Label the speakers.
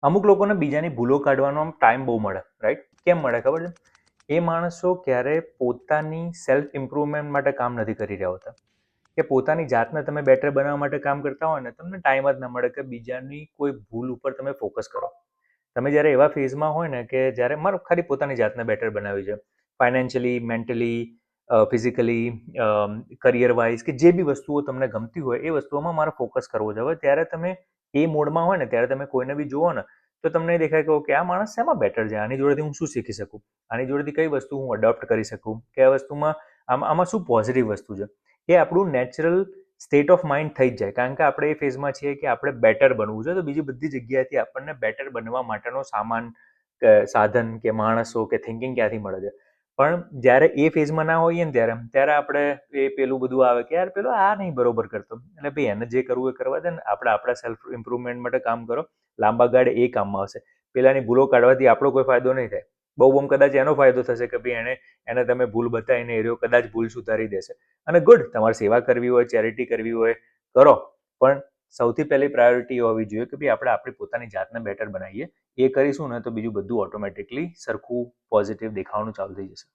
Speaker 1: અમુક લોકોને બીજાની ભૂલો કાઢવાનો આમ ટાઈમ બહુ મળે, રાઈટ? કેમ મળે ખબર છે? એ માણસો ક્યારે પોતાની સેલ્ફ ઇમ્પ્રુવમેન્ટ માટે કામ નથી કરી રહ્યા હોતા, કે પોતાની જાતને તમે બેટર બનાવવા માટે કામ કરતા હોય ને, તમને ટાઈમ જ ના મળે કે બીજાની કોઈ ભૂલ ઉપર તમે ફોકસ કરો. તમે જ્યારે એવા ફેઝમાં હોય ને કે જ્યારે મારે ખાલી પોતાની જાતને બેટર બનાવવી છે, financially, mentally, physically, career wise, કે જે બી વસ્તુઓ તમને ગમતી હોય એ વસ્તુઓમાં મારે ફોકસ કરવો છે. હવે ત્યારે તમે એ મોડમાં હોય ને ત્યારે તમે કોઈને બી જુઓ ને તો તમને દેખાય કે ઓકે, આ માણસ શેમાં બેટર છે, આની જોડેથી હું શું શીખી શકું, આની જોડેથી કઈ વસ્તુ હું અડોપ્ટ કરી શકું, કે આ વસ્તુમાં આમાં શું પોઝિટિવ વસ્તુ છે. એ આપણું નેચરલ સ્ટેટ ઓફ માઇન્ડ થઈ જ જાય, કારણ કે આપણે એ ફેઝમાં છીએ કે આપણે બેટર બનવું છે. તો બીજી બધી જગ્યાએથી આપણને બેટર બનવા માટેનો સામાન, સાધન કે માણસો કે થિંકિંગ ક્યાંથી મળે છે. પણ જ્યારે એ ફેઝમાં ના હોઈએ ને ત્યારે આપણે એ પેલું બધું આવે કે યાર પેલો આ નહીં બરોબર કરતો, એટલે ભાઈ એને જે કરવું એ કરવા દે ને, આપણે આપણા સેલ્ફ ઇમ્પ્રુવમેન્ટ માટે કામ કરો, લાંબા ગાળે એ કામમાં આવશે. પેલાની ભૂલો કાઢવાથી આપણો કોઈ ફાયદો નહીં થાય, બહુ કદાચ એનો ફાયદો થશે કે ભાઈ એને તમે ભૂલ બતાવીને એ રહ્યો કદાચ ભૂલ સુધારી દેશે. અને ગુડ, તમારે સેવા કરવી હોય, ચેરિટી કરવી હોય, કરો. પણ સૌથી પહેલી પ્રાયોરિટી હોવી જોઈએ કે ભાઈ આપણે આપણી પોતાની જાતને બેટર બનાવીએ. એ કરીશું ને તો બીજું બધું ઓટોમેટિકલી સરખું પોઝિટિવ દેખાવાનું ચાલુ થઈ જશે.